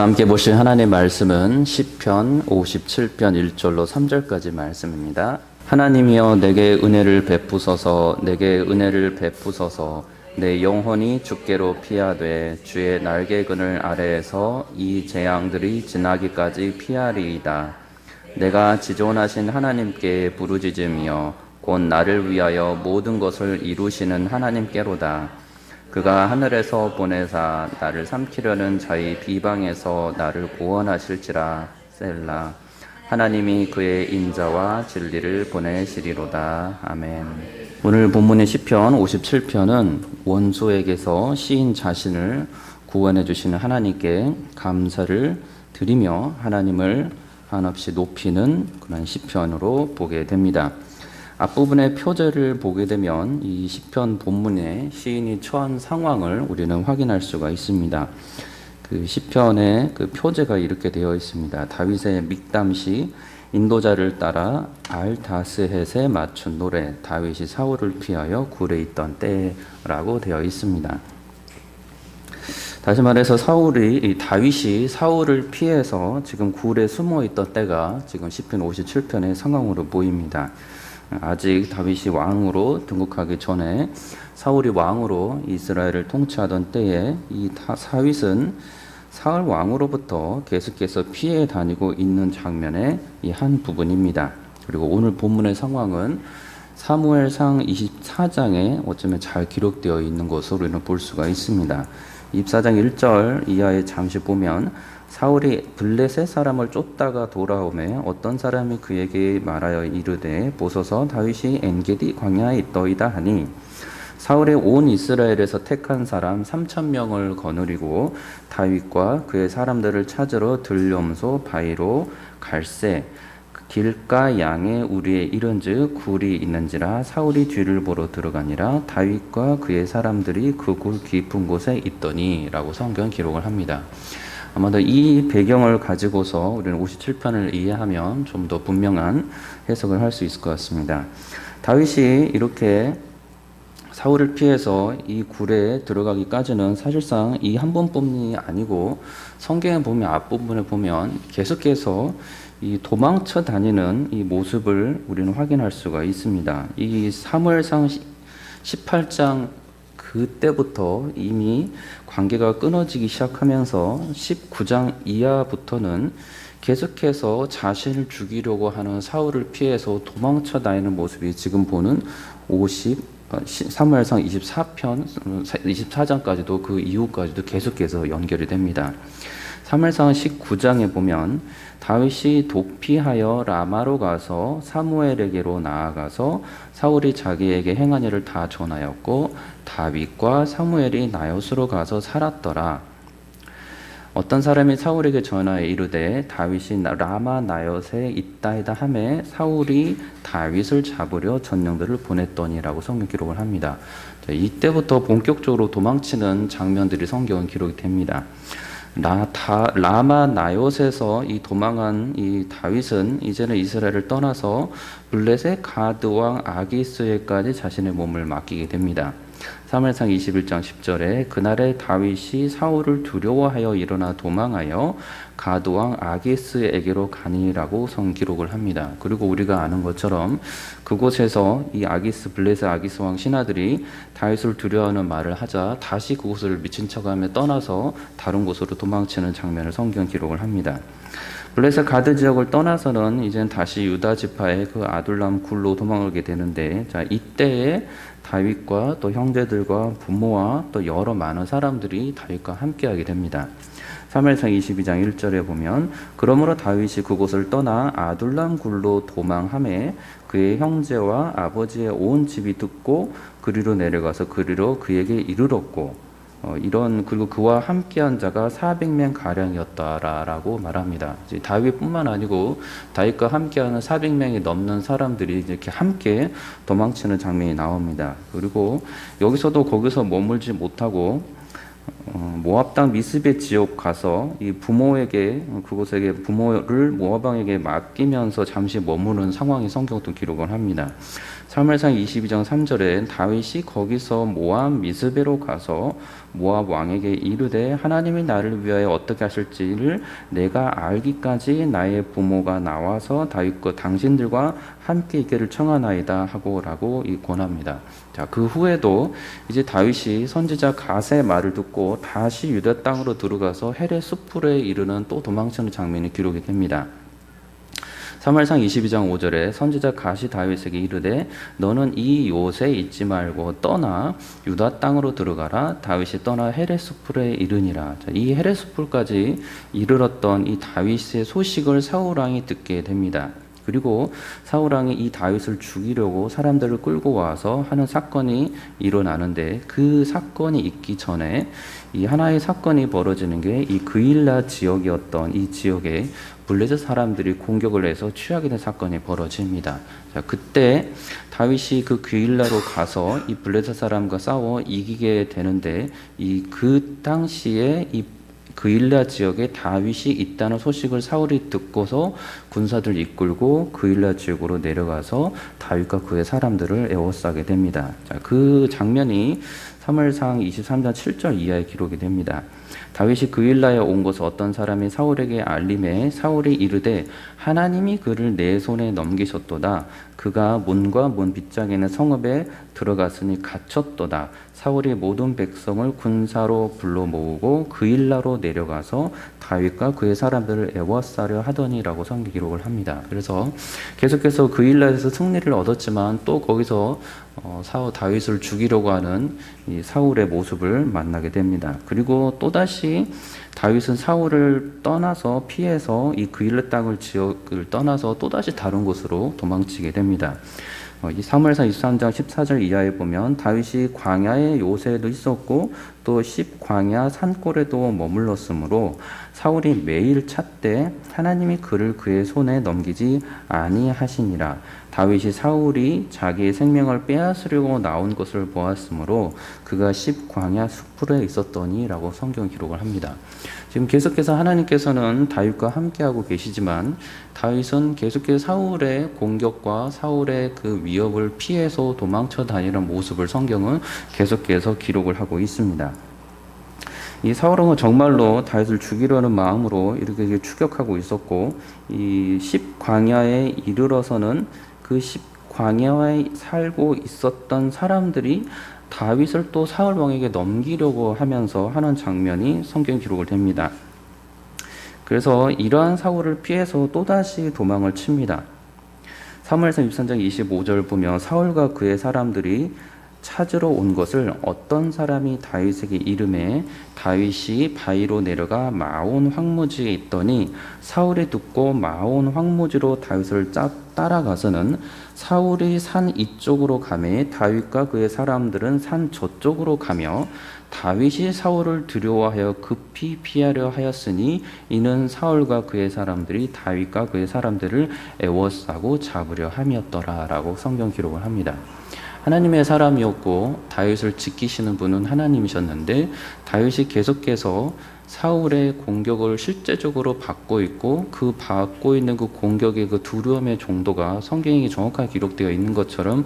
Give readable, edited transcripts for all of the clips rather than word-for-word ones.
함께 보실 하나님의 말씀은 시편 57편 1절로 3절까지 말씀입니다. 하나님이여 내게 은혜를 베푸소서, 내게 은혜를 베푸소서. 내 영혼이 주께로 피하되 주의 날개근을 아래에서 이 재앙들이 지나기까지 피하리이다. 내가 지존하신 하나님께 부르짖으며 곧 나를 위하여 모든 것을 이루시는 하나님께로다. 그가 하늘에서 보내사 나를 삼키려는 자의 비방에서 나를 구원하실지라. 셀라. 하나님이 그의 인자와 진리를 보내시리로다. 아멘. 오늘 본문의 시편 57편은 원수에게서 시인 자신을 구원해 주시는 하나님께 감사를 드리며 하나님을 한없이 높이는 그런 시편으로 보게 됩니다. 앞부분의 표제를 보게 되면 이 시편 본문에 시인이 처한 상황을 우리는 확인할 수가 있습니다. 그 시편의 그 표제가 이렇게 되어 있습니다. 다윗의 믹담시 인도자를 따라 알다스헷에 맞춘 노래, 다윗이 사울을 피하여 굴에 있던 때라고 되어 있습니다. 다시 말해서 다윗이 사울을 피해서 지금 굴에 숨어 있던 때가 지금 시편 57편의 상황으로 보입니다. 아직 다윗이 왕으로 등극하기 전에 사울이 왕으로 이스라엘을 통치하던 때에 이 다윗은 사울 왕으로부터 계속해서 피해 다니고 있는 장면의 이 한 부분입니다. 그리고 오늘 본문의 상황은 사무엘상 24장에 어쩌면 잘 기록되어 있는 것으로 우리는 볼 수가 있습니다. 24장 1절 이하에 잠시 보면 사울이 블레셋 사람을 쫓다가 돌아오매 어떤 사람이 그에게 말하여 이르되 보소서 다윗이 엔게디 광야에 있더이다 하니 사울의 온 이스라엘에서 택한 사람 3,000명을 거느리고 다윗과 그의 사람들을 찾으러 들염소 바위로 갈새 길가 양에 우리에 이른즉 굴이 있는지라 사울이 뒤를 보러 들어가니라 다윗과 그의 사람들이 그 굴 깊은 곳에 있더니 라고 성경 기록을 합니다. 아마도 이 배경을 가지고서 우리는 57편을 이해하면 좀 더 분명한 해석을 할 수 있을 것 같습니다. 다윗이 이렇게 사울을 피해서 이 굴에 들어가기까지는 사실상 이 한 번뿐이 아니고 성경에 보면 앞부분에 보면 계속해서 이 도망쳐 다니는 이 모습을 우리는 확인할 수가 있습니다. 이 사무엘상 18장 그때부터 이미 관계가 끊어지기 시작하면서 19장 이하부터는 계속해서 자신을 죽이려고 하는 사울을 피해서 도망쳐 다니는 모습이 지금 보는 사무엘상 24편, 24장까지도 그 이후까지도 계속해서 연결이 됩니다. 사무엘상 19장에 보면 다윗이 도피하여 라마로 가서 사무엘에게로 나아가서 사울이 자기에게 행한 일을 다 전하였고 다윗과 사무엘이 나요스로 가서 살았더라. 어떤 사람이 사울에게 전하여 이르되 다윗이 라마 나요스에 있다이다 하매 사울이 다윗을 잡으려 전령들을 보냈더니라고 성경 기록을 합니다. 이때부터 본격적으로 도망치는 장면들이 성경은 기록이 됩니다. 라마 나요스에서 이 도망한 이 다윗은 이제는 이스라엘을 떠나서 블레셋 가드 왕 아기스에까지 자신의 몸을 맡기게 됩니다. 사무엘상 21장 10절에 그날에 다윗이 사울을 두려워하여 일어나 도망하여 가드 왕 아기스에게로 가니라고 성 기록을 합니다. 그리고 우리가 아는 것처럼 그곳에서 이 블레셋 아기스 왕 신하들이 다윗을 두려워하는 말을 하자 다시 그곳을 미친 척하며 떠나서 다른 곳으로 도망치는 장면을 성경 기록을 합니다. 블레셋 가드 지역을 떠나서는 이젠 다시 유다 지파의 그 아둘람 굴로 도망가게 되는데, 이때에 다윗과 또 형제들과 부모와 또 여러 많은 사람들이 다윗과 함께하게 됩니다. 사무엘상 22장 1절에 보면 그러므로 다윗이 그곳을 떠나 아둘람 굴로 도망하매 그의 형제와 아버지의 온 집이 듣고 그리로 내려가서 그리로 그에게 이르렀고 그리고 그와 함께한 자가 400명 가량이었다라고 말합니다. 다윗뿐만 아니고 다윗과 함께하는 400명이 넘는 사람들이 이렇게 함께 도망치는 장면이 나옵니다. 그리고 거기서 머물지 못하고 모압 땅 미스베 지역 가서 이 부모에게 그곳에게 부모를 모압 왕에게 맡기면서 잠시 머무는 상황이 성경도 기록을 합니다. 사무엘상 22장 3절에 다윗이 거기서 모압 미스베로 가서 모압 왕에게 이르되 하나님이 나를 위하여 어떻게 하실지를 내가 알기까지 나의 부모가 나와서 다윗과 당신들과 함께 있기를 청하나이다 하고라고 권합니다. 자, 그 후에도 이제 다윗이 선지자 갓의 말을 듣고 다시 유다 땅으로 들어가서 헬의 숲풀에 이르는 또 도망치는 장면이 기록이 됩니다. 사무엘상 22장 5절에 선지자 갓이 다윗에게 이르되 너는 이 요새에 있지 말고 떠나 유다 땅으로 들어가라. 다윗이 떠나 헬의 숲풀에 이르니라. 자, 이 헬의 숲풀까지 이르렀던 이 다윗의 소식을 사울 왕이 듣게 됩니다. 그리고 사울 왕이 이 다윗을 죽이려고 사람들을 끌고 와서 하는 사건이 일어나는데 그 사건이 있기 전에 이 하나의 사건이 벌어지는 게 이 그일라 지역이었던 이 지역에 블레셋 사람들이 공격을 해서 취하게 된 사건이 벌어집니다. 자, 그때 다윗이 그 그일라로 가서 이 블레셋 사람과 싸워 이기게 되는데 그 당시에 이 그일라 지역에 다윗이 있다는 소식을 사울이 듣고서 군사들 이끌고 그일라 지역으로 내려가서 다윗과 그의 사람들을 에워싸게 됩니다. 자, 그 장면이 사무엘상 23장 7절 이하에 기록이 됩니다. 다윗이 그일라에 온 것을 어떤 사람이 사울에게 알림해 사울이 이르되 하나님이 그를 내 손에 넘기셨도다. 그가 문과 문 빗장에는 성읍에 들어갔으니 갇혔도다. 사울이 모든 백성을 군사로 불러 모으고 그일라로 내려가서 다윗과 그의 사람들을 애워싸려 하더니라고 성경 기록을 합니다. 그래서 계속해서 그일라에서 승리를 얻었지만 또 거기서 다윗을 죽이려고 하는 이 사울의 모습을 만나게 됩니다. 그리고 또다시 다윗은 사울을 떠나서 피해서 이 그일라 땅을 지역을 떠나서 또다시 다른 곳으로 도망치게 됩니다. 이 사무엘상 23장 14절 이하에 보면 다윗이 광야의 요새에도 있었고 또 십광야 산골에도 머물렀으므로 사울이 매일 찾되 하나님이 그를 그의 손에 넘기지 아니하시니라. 다윗이 사울이 자기의 생명을 빼앗으려고 나온 것을 보았으므로 그가 십광야 숲풀에 있었더니라고 성경 기록을 합니다. 지금 계속해서 하나님께서는 다윗과 함께하고 계시지만 다윗은 계속해서 사울의 공격과 사울의 그 위협을 피해서 도망쳐 다니는 모습을 성경은 계속해서 기록을 하고 있습니다. 이 사울은 정말로 다윗을 죽이려는 마음으로 이렇게 추격하고 있었고 이 십광야에 이르러서는 그 십광야에 살고 있었던 사람들이 다윗을 또 사울 왕에게 넘기려고 하면서 하는 장면이 성경 기록을 됩니다. 그래서 이러한 사울을 피해서 또다시 도망을 칩니다. 사무엘상 23장 25절 보면 사울과 그의 사람들이 찾으러 온 것을 어떤 사람이 다윗에게 이르매 다윗이 바위로 내려가 마온 황무지에 있더니 사울이 듣고 마온 황무지로 다윗을 따라가서는 사울이 산 이쪽으로 가매 다윗과 그의 사람들은 산 저쪽으로 가며 다윗이 사울을 두려워하여 급히 피하려 하였으니 이는 사울과 그의 사람들이 다윗과 그의 사람들을 애워싸고 잡으려 함이었더라라고 성경 기록을 합니다. 하나님의 사람이었고 다윗을 지키시는 분은 하나님이셨는데 다윗이 계속해서 사울의 공격을 실제적으로 받고 있고 그 받고 있는 그 공격의 그 두려움의 정도가 성경에 정확하게 기록되어 있는 것처럼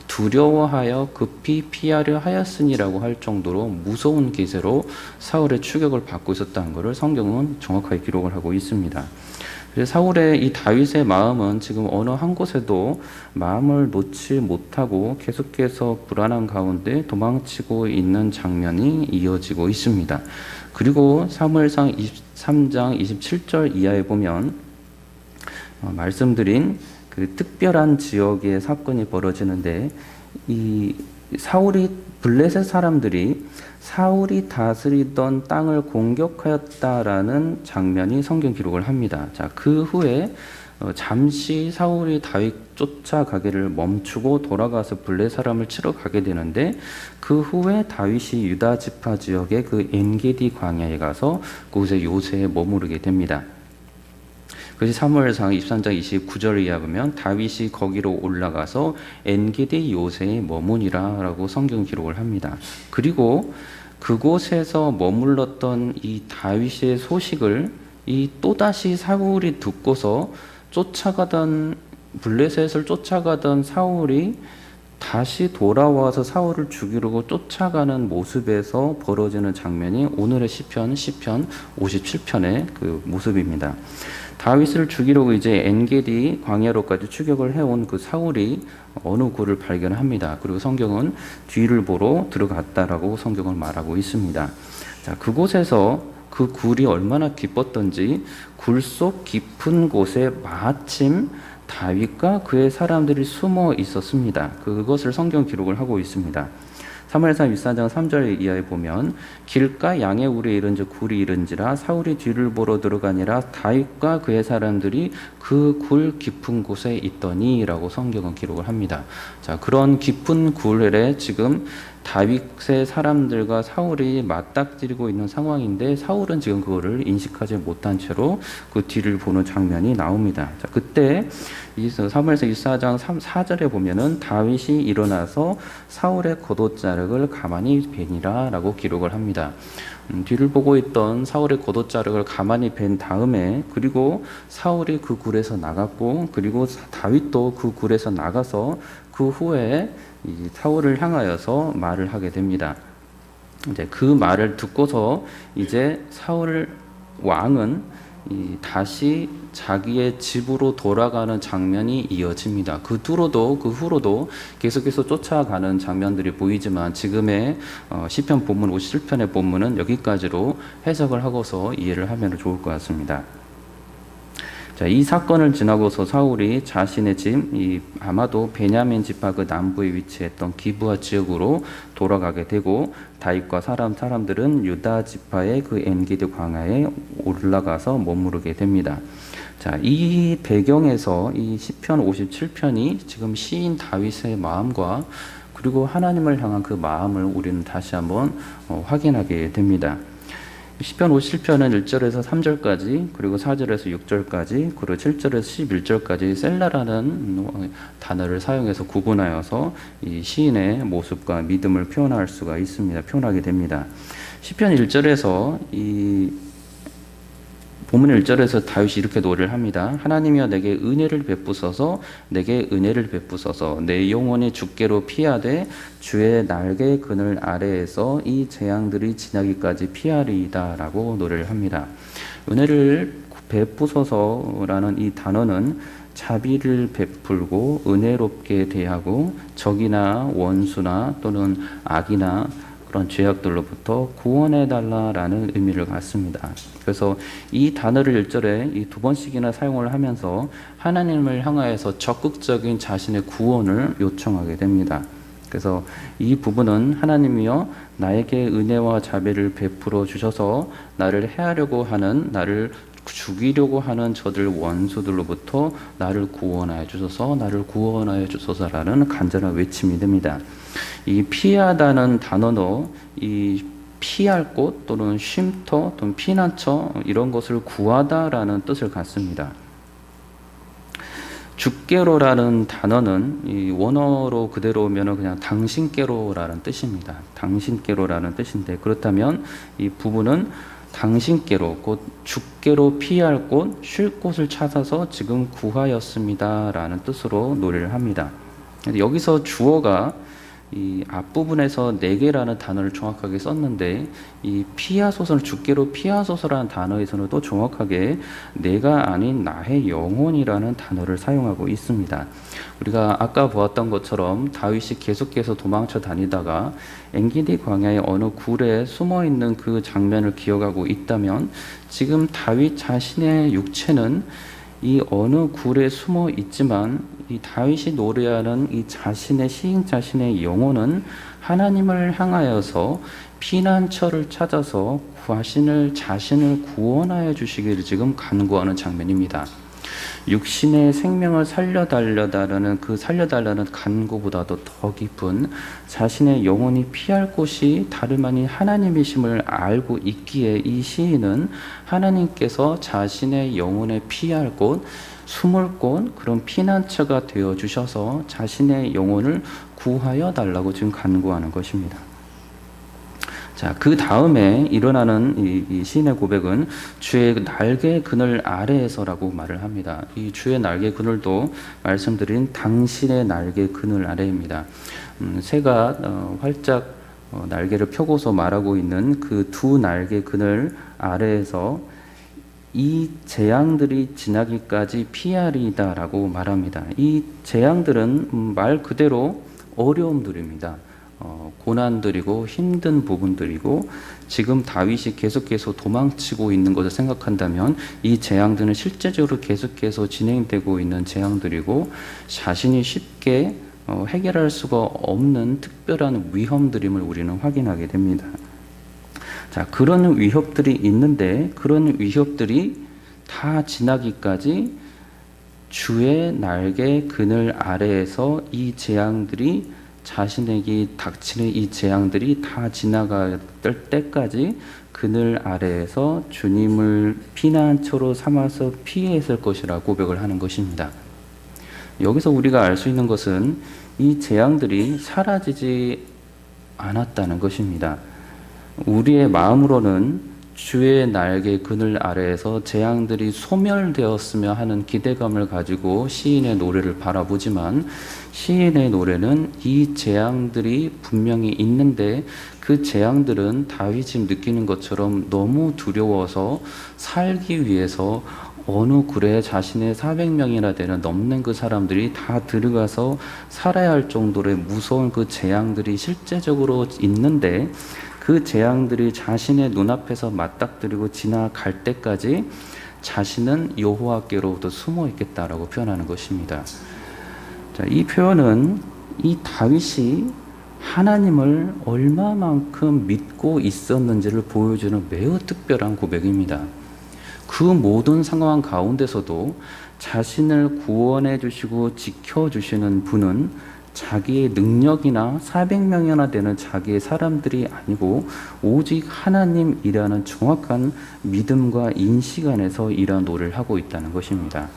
두려워하여 급히 피하려 하였으니라고 할 정도로 무서운 기세로 사울의 추격을 받고 있었다는 것을 성경은 정확하게 기록을 하고 있습니다. 사울의 이 다윗의 마음은 지금 어느 한 곳에도 마음을 놓지 못하고 계속해서 불안한 가운데 도망치고 있는 장면이 이어지고 있습니다. 그리고 사무엘상 23장 27절 이하에 보면 말씀드린 그 특별한 지역의 사건이 벌어지는데 이 블레셋 사람들이 사울이 다스리던 땅을 공격하였다라는 장면이 성경 기록을 합니다. 자, 그 후에 잠시 사울이 다윗 쫓아가기를 멈추고 돌아가서 블레셋 사람을 치러 가게 되는데 그 후에 다윗이 유다 지파 지역의 그 엔게디 광야에 가서 그곳에 요새에 머무르게 됩니다. 그래서 사무엘상 23장 29절 이하 보면 다윗이 거기로 올라가서 엔게디 요새에 머무니라 라고 성경 기록을 합니다. 그리고 그곳에서 머물렀던 이 다윗의 소식을 이 또다시 사울이 듣고서 블레셋을 쫓아가던 사울이 다시 돌아와서 사울을 죽이려고 쫓아가는 모습에서 벌어지는 장면이 오늘의 시편 57편의 그 모습입니다. 다윗을 죽이려고 이제 엔게디 광야로까지 추격을 해온 그 사울이 어느 굴을 발견합니다. 그리고 성경은 뒤를 보러 들어갔다라고 성경을 말하고 있습니다. 자, 그곳에서 그 굴이 얼마나 깊었던지 굴 속 깊은 곳에 마침 다윗과 그의 사람들이 숨어 있었습니다. 그것을 성경 기록을 하고 있습니다. 사무엘상 1장 3절 이하에 보면 길가 양의 울에 이른즉 굴이 이른지라 사울이 뒤를 보러 들어가니라 다윗과 그의 사람들이 그 굴 깊은 곳에 있더니라고 성경은 기록을 합니다. 자, 그런 깊은 굴에 지금 다윗의 사람들과 사울이 맞닥뜨리고 있는 상황인데 사울은 지금 그거를 인식하지 못한 채로 그 뒤를 보는 장면이 나옵니다. 자, 그때 사무엘상 1장 4절에 보면은 다윗이 일어나서 사울의 겉옷자락을 가만히 베니라 라고 기록을 합니다. 뒤를 보고 있던 사울의 겉옷자락을 가만히 벤 다음에 그리고 사울이 그 굴에서 나갔고 그리고 다윗도 그 굴에서 나가서 그 후에 이 사울을 향하여서 말을 하게 됩니다. 이제 그 말을 듣고서 이제 사울 왕은 다시 자기의 집으로 돌아가는 장면이 이어집니다. 그 후로도 계속해서 쫓아가는 장면들이 보이지만 지금의 시편 본문 57편의 본문은 여기까지로 해석을 하고서 이해를 하면 좋을 것 같습니다. 자, 이 사건을 지나고서 사울이 자신의 집, 아마도 베냐민 지파 그 남부에 위치했던 기브아 지역으로 돌아가게 되고 다윗과 사람들은 유다 지파의 그 엔게디 광야에 올라가서 머무르게 됩니다. 자, 이 배경에서 이 시편 57편이 지금 시인 다윗의 마음과 그리고 하나님을 향한 그 마음을 우리는 다시 한번 확인하게 됩니다. 시편 57편은 1절에서 3절까지 그리고 4절에서 6절까지 그리고 7절에서 11절까지 셀라라는 단어를 사용해서 구분하여서 이 시인의 모습과 믿음을 표현할 수가 있습니다. 표현하게 됩니다. 시편 1절에서 본문 1절에서 다윗이 이렇게 노래를 합니다. 하나님이여 내게 은혜를 베푸소서 내게 은혜를 베푸소서 내 영혼이 주께로 피하되 주의 날개 그늘 아래에서 이 재앙들이 지나기까지 피하리이다 라고 노래를 합니다. 은혜를 베푸소서라는 이 단어는 자비를 베풀고 은혜롭게 대하고 적이나 원수나 또는 악이나 그런 죄악들로부터 구원해달라라는 의미를 갖습니다. 그래서 이 단어를 1절에 이 두 번씩이나 사용을 하면서 하나님을 향하여서 적극적인 자신의 구원을 요청하게 됩니다. 그래서 이 부분은 하나님이여 나에게 은혜와 자비를 베풀어 주셔서 나를 해하려고 하는 나를 죽이려고 하는 저들 원수들로부터 나를 구원하여 주소서 나를 구원하여 주소서라는 간절한 외침이 됩니다. 이 피하다는 단어도 이 피할 곳 또는 쉼터 또는 피난처 이런 것을 구하다라는 뜻을 갖습니다. 주께로라는 단어는 이 원어로 그대로 오면 그냥 당신께로라는 뜻입니다. 당신께로라는 뜻인데 그렇다면 이 부분은 당신께로 곧 주께로 피할 곳, 쉴 곳을 찾아서 지금 구하였습니다라는 뜻으로 노래를 합니다. 여기서 주어가 이 앞부분에서 내게라는 단어를 정확하게 썼는데 이 피하소서는 주께로 피하소서라는 단어에서는 또 정확하게 내가 아닌 나의 영혼이라는 단어를 사용하고 있습니다. 우리가 아까 보았던 것처럼 다윗이 계속해서 도망쳐 다니다가 엔게디 광야의 어느 굴에 숨어 있는 그 장면을 기억하고 있다면 지금 다윗 자신의 육체는 이 어느 굴에 숨어 있지만 이 다윗이 노래하는 이 시인 자신의 영혼은 하나님을 향하여서 피난처를 찾아서 자신을 구원하여 주시기를 지금 간구하는 장면입니다. 육신의 생명을 살려달라는 그 살려달라는 간구보다도 더 깊은 자신의 영혼이 피할 곳이 다름 아닌 하나님이심을 알고 있기에 이 시인은 하나님께서 자신의 영혼에 피할 곳, 숨을 곳, 그런 피난처가 되어 주셔서 자신의 영혼을 구하여 달라고 지금 간구하는 것입니다. 자, 그 다음에 일어나는 이 시인의 고백은 주의 날개 그늘 아래에서라고 말을 합니다. 이 주의 날개 그늘도 말씀드린 당신의 날개 그늘 아래입니다. 새가 활짝 날개를 펴고서 말하고 있는 그 두 날개 그늘 아래에서 이 재앙들이 지나기까지 피하리다라고 말합니다. 이 재앙들은 말 그대로 어려움들입니다. 고난들이고 힘든 부분들이고 지금 다윗이 계속해서 도망치고 있는 것을 생각한다면 이 재앙들은 실제적으로 계속해서 진행되고 있는 재앙들이고 자신이 쉽게 해결할 수가 없는 특별한 위험들임을 우리는 확인하게 됩니다. 자, 그런 위협들이 있는데 그런 위협들이 다 지나기까지 주의 날개 그늘 아래에서 이 재앙들이 자신에게 닥치는 이 재앙들이 다 지나갈 때까지 그늘 아래에서 주님을 피난처로 삼아서 피했을 것이라 고백을 하는 것입니다. 여기서 우리가 알 수 있는 것은 이 재앙들이 사라지지 않았다는 것입니다. 우리의 마음으로는 주의 날개 그늘 아래에서 재앙들이 소멸되었으며 하는 기대감을 가지고 시인의 노래를 바라보지만 시인의 노래는 이 재앙들이 분명히 있는데 그 재앙들은 다윗이 느끼는 것처럼 너무 두려워서 살기 위해서 어느 굴에 자신의 400명이나 되는 넘는 그 사람들이 다 들어가서 살아야 할 정도의 무서운 그 재앙들이 실제적으로 있는데 그 재앙들이 자신의 눈앞에서 맞닥뜨리고 지나갈 때까지 자신은 여호와께로부터 숨어 있겠다라고 표현하는 것입니다. 자, 이 표현은 이 다윗이 하나님을 얼마만큼 믿고 있었는지를 보여주는 매우 특별한 고백입니다. 그 모든 상황 가운데서도 자신을 구원해 주시고 지켜 주시는 분은 자기의 능력이나 400명이나 되는 자기의 사람들이 아니고 오직 하나님이라는 정확한 믿음과 인식 안에서 이러한 노래를 하고 있다는 것입니다.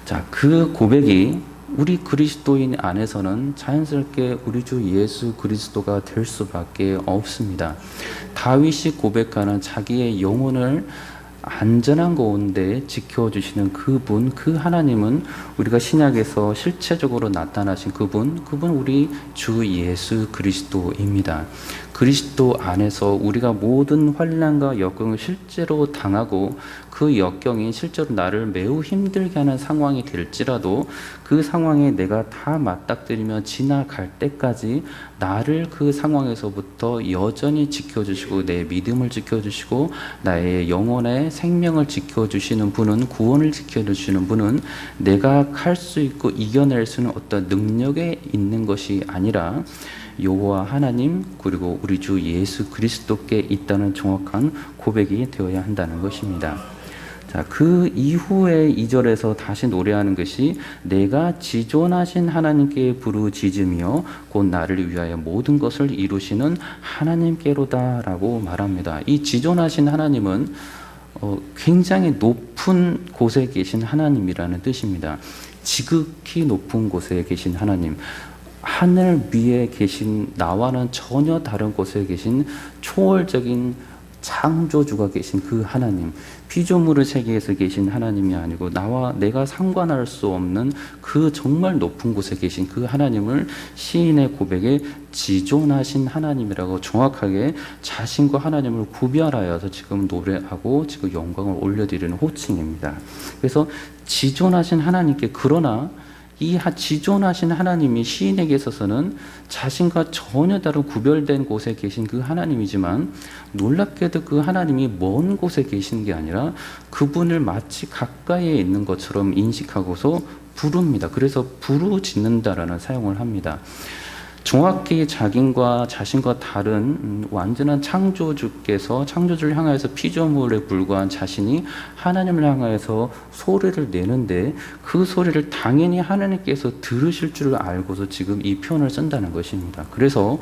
자, 그 고백이 우리 그리스도인 안에서는 자연스럽게 우리 주 예수 그리스도가 될 수밖에 없습니다. 다윗이 고백하는 자기의 영혼을 안전한 가운데 지켜주시는 그분, 그 하나님은 우리가 신약에서 실체적으로 나타나신 그분 우리 주 예수 그리스도입니다. 그리스도 안에서 우리가 모든 환난과 역경을 실제로 당하고 그 역경이 실제로 나를 매우 힘들게 하는 상황이 될지라도 그 상황에 내가 다 맞닥뜨리며 지나갈 때까지 나를 그 상황에서부터 여전히 지켜주시고 내 믿음을 지켜주시고 나의 영혼의 생명을 지켜주시는 분은, 구원을 지켜주시는 분은 내가 할 수 있고 이겨낼 수 있는 어떤 능력에 있는 것이 아니라 여호와 하나님 그리고 우리 주 예수 그리스도께 있다는 정확한 고백이 되어야 한다는 것입니다. 자, 그 이후에 2절에서 다시 노래하는 것이 내가 지존하신 하나님께 부르짖으며 곧 나를 위하여 모든 것을 이루시는 하나님께로다 라고 말합니다. 이 지존하신 하나님은 굉장히 높은 곳에 계신 하나님이라는 뜻입니다. 지극히 높은 곳에 계신 하나님, 하늘 위에 계신 나와는 전혀 다른 곳에 계신 초월적인 창조주가 계신 그 하나님, 피조물의 세계에서 계신 하나님이 아니고 나와 내가 상관할 수 없는 그 정말 높은 곳에 계신 그 하나님을 시인의 고백에 지존하신 하나님이라고 정확하게 자신과 하나님을 구별하여서 지금 노래하고 지금 영광을 올려드리는 호칭입니다. 그래서 지존하신 하나님께, 그러나 이 지존하신 하나님이 시인에게 있어서는 자신과 전혀 다른 구별된 곳에 계신 그 하나님이지만 놀랍게도 그 하나님이 먼 곳에 계신 게 아니라 그분을 마치 가까이에 있는 것처럼 인식하고서 부릅니다. 그래서 부르짖는다라는 사용을 합니다. 정확히 자신과 다른 완전한 창조주께서 창조주를 향하여서 피조물에 불과한 자신이 하나님을 향하여서 소리를 내는데 그 소리를 당연히 하나님께서 들으실 줄 알고서 지금 이 표현을 쓴다는 것입니다. 그래서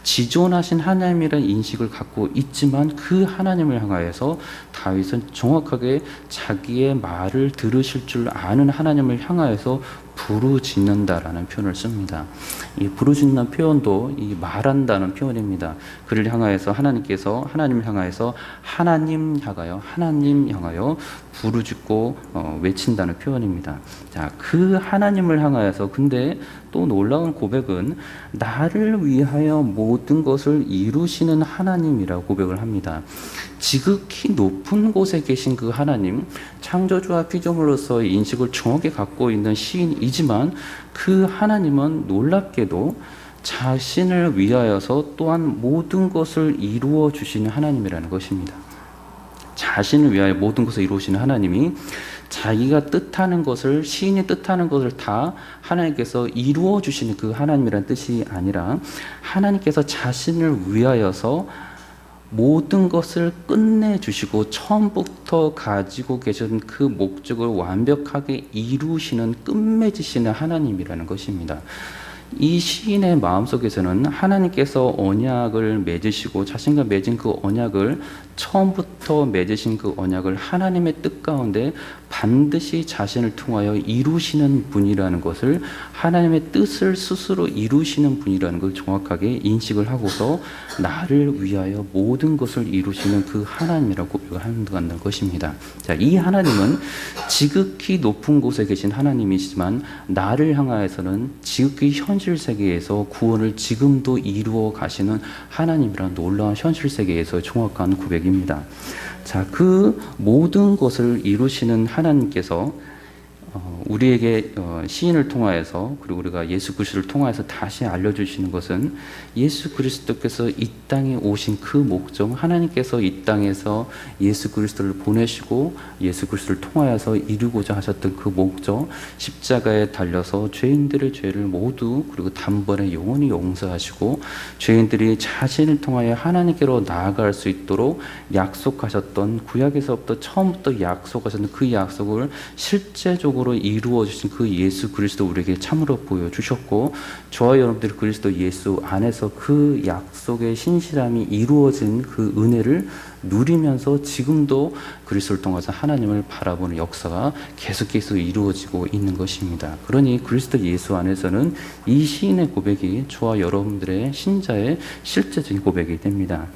지존하신 하나님이라는 인식을 갖고 있지만 그 하나님을 향하여서 다윗은 정확하게 자기의 말을 들으실 줄 아는 하나님을 향하여서 부르짖는다라는 표현을 씁니다. 이 부르짖는 표현도 이 말한다는 표현입니다. 그를 향하여서 하나님을 향하여서 하나님 향하여 부르짖고 외친다는 표현입니다. 자, 그 하나님을 향하여서 근데 또 놀라운 고백은 나를 위하여 모든 것을 이루시는 하나님이라고 고백을 합니다. 지극히 높은 곳에 계신 그 하나님, 창조주와 피조물로서의 인식을 정확히 갖고 있는 시인이지만 그 하나님은 놀랍게도 자신을 위하여서 또한 모든 것을 이루어 주시는 하나님이라는 것입니다. 자신을 위하여 모든 것을 이루시는 하나님이 자기가 뜻하는 것을, 시인이 뜻하는 것을 다 하나님께서 이루어 주시는 그 하나님이라는 뜻이 아니라 하나님께서 자신을 위하여서 모든 것을 끝내주시고 처음부터 가지고 계신 그 목적을 완벽하게 이루시는, 끝맺으시는 하나님이라는 것입니다. 이 시인의 마음속에서는 하나님께서 언약을 맺으시고 자신과 맺은 그 언약을, 처음부터 맺으신 그 언약을 하나님의 뜻 가운데 반드시 자신을 통하여 이루시는 분이라는 것을, 하나님의 뜻을 스스로 이루시는 분이라는 걸 정확하게 인식을 하고서 나를 위하여 모든 것을 이루시는 그 하나님이라고 고백을 한다는 것입니다. 자, 이 하나님은 지극히 높은 곳에 계신 하나님이시지만 나를 향하여서는 지극히 현실 세계에서 구원을 지금도 이루어 가시는 하나님이라는 놀라운 현실 세계에서 정확한 고백입니다. 자, 그 모든 것을 이루시는 하나님께서 우리에게 시인을 통하여서, 그리고 우리가 예수 그리스도를 통하여서 다시 알려주시는 것은 예수 그리스도께서 이 땅에 오신 그 목적, 하나님께서 이 땅에서 예수 그리스도를 보내시고 예수 그리스도를 통하여서 이루고자 하셨던 그 목적, 십자가에 달려서 죄인들의 죄를 모두 그리고 단번에 영원히 용서하시고 죄인들이 자신을 통하여 하나님께로 나아갈 수 있도록 약속하셨던, 구약에서부터 처음부터 약속하셨던 그 약속을 실제적으로 이루어 주신 그 예수 그리스도 우리에게 참으로 보여주셨고, 저와 여러분들이 그리스도 예수 안에서 그 약속의 신실함이 이루어진 그 은혜를 누리면서 지금도 그리스도를 통해서 하나님을 바라보는 역사가 계속해서 이루어지고 있는 것입니다. 그러니 그리스도 예수 안에서는 이 시인의 고백이 저와 여러분들의 신자의 실제적인 고백이 됩니다.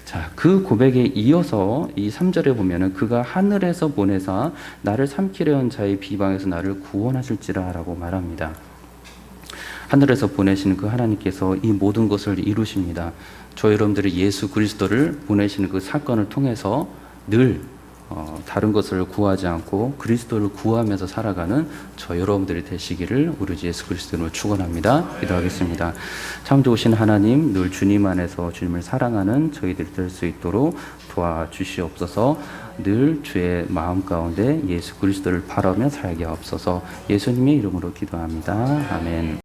자, 그 고백에 이어서 이 3절에 보면은 그가 하늘에서 보내사 나를 삼키려 한 자의 비방에서 나를 구원하실지라 라고 말합니다. 하늘에서 보내시는 그 하나님께서 이 모든 것을 이루십니다. 저 여러분들이 예수 그리스도를 보내시는 그 사건을 통해서 늘 다른 것을 구하지 않고 그리스도를 구하면서 살아가는 저 여러분들이 되시기를 우리 주 예수 그리스도로 축원합니다. 기도하겠습니다. 참 좋으신 하나님, 늘 주님 안에서 주님을 사랑하는 저희들이 될 수 있도록 도와주시옵소서. 늘 주의 마음 가운데 예수 그리스도를 바라며 살게 하옵소서. 예수님의 이름으로 기도합니다. 아멘.